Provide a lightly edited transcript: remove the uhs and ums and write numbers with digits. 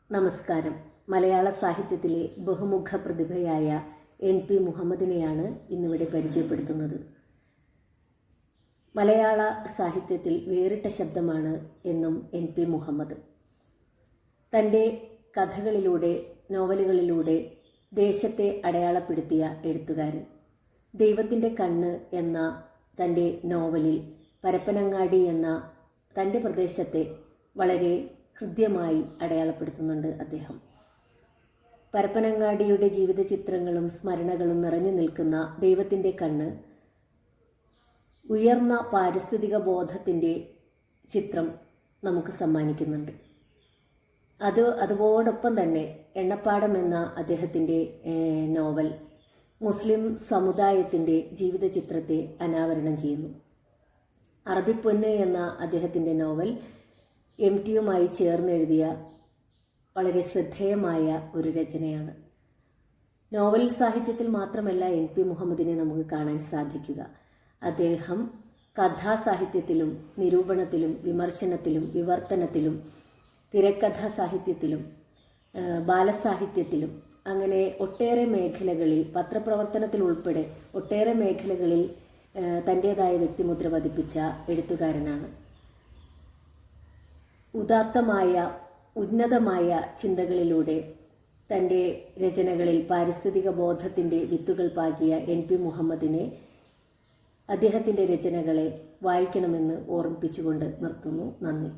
നമസ്കാരം. മലയാള സാഹിത്യത്തിലെ ബഹുമുഖ പ്രതിഭയായ NP മുഹമ്മദിനെയാണ് ഇന്നിവിടെ പരിചയപ്പെടുത്തുന്നത്. മലയാള സാഹിത്യത്തിൽ വേറിട്ട ശബ്ദമാണ് എന്നും NP മുഹമ്മദ്. തൻ്റെ കഥകളിലൂടെ, നോവലുകളിലൂടെ ദേശത്തെ അടയാളപ്പെടുത്തിയ എഴുത്തുകാരൻ. ദൈവത്തിൻ്റെ കണ്ണ് എന്ന തൻ്റെ നോവലിൽ പരപ്പനങ്ങാടി എന്ന തൻ്റെ പ്രദേശത്തെ വളരെ ഹൃദ്യമായി അടയാളപ്പെടുത്തുന്നുണ്ട് അദ്ദേഹം. പരപ്പനങ്ങാടിയുടെ ജീവിത ചിത്രങ്ങളും സ്മരണകളും നിറഞ്ഞു നിൽക്കുന്ന ദൈവത്തിൻ്റെ കണ്ണ് ഉയർന്ന പാരിസ്ഥിതിക ബോധത്തിൻ്റെ ചിത്രം നമുക്ക് സമ്മാനിക്കുന്നുണ്ട്. അതോടൊപ്പം തന്നെ എണ്ണപ്പാടം എന്ന അദ്ദേഹത്തിൻ്റെ നോവൽ മുസ്ലിം സമുദായത്തിൻ്റെ ജീവിത ചിത്രത്തെ അനാവരണം ചെയ്യുന്നു. അറബിപ്പൊന്ന് എന്ന അദ്ദേഹത്തിൻ്റെ നോവൽ MTയുമായി ചേർന്നെഴുതിയ വളരെ ശ്രദ്ധേയമായ ഒരു രചനയാണ്. നോവൽ സാഹിത്യത്തിൽ മാത്രമല്ല NP മുഹമ്മദിനെ നമുക്ക് കാണാൻ സാധിക്കുക. അദ്ദേഹം കഥാസാഹിത്യത്തിലും നിരൂപണത്തിലും വിമർശനത്തിലും വിവർത്തനത്തിലും തിരക്കഥാ സാഹിത്യത്തിലും ബാലസാഹിത്യത്തിലും അങ്ങനെ ഒട്ടേറെ മേഖലകളിൽ, പത്രപ്രവർത്തനത്തിൽ ഉൾപ്പെടെ ഒട്ടേറെ മേഖലകളിൽ തൻ്റേതായ വ്യക്തിമുദ്ര പതിപ്പിച്ച എഴുത്തുകാരനാണ്. ഉദാത്തമായ ഉന്നതമായ ചിന്തകളിലൂടെ തൻ്റെ രചനകളിൽ പാരിസ്ഥിതിക ബോധത്തിൻ്റെ വിത്തുകൾ പാകിയ NP മുഹമ്മദിനെ, അദ്ദേഹത്തിൻ്റെ രചനകളെ വായിക്കണമെന്ന് ഓർമ്മിപ്പിച്ചുകൊണ്ട് നിർത്തുന്നു. നന്ദി.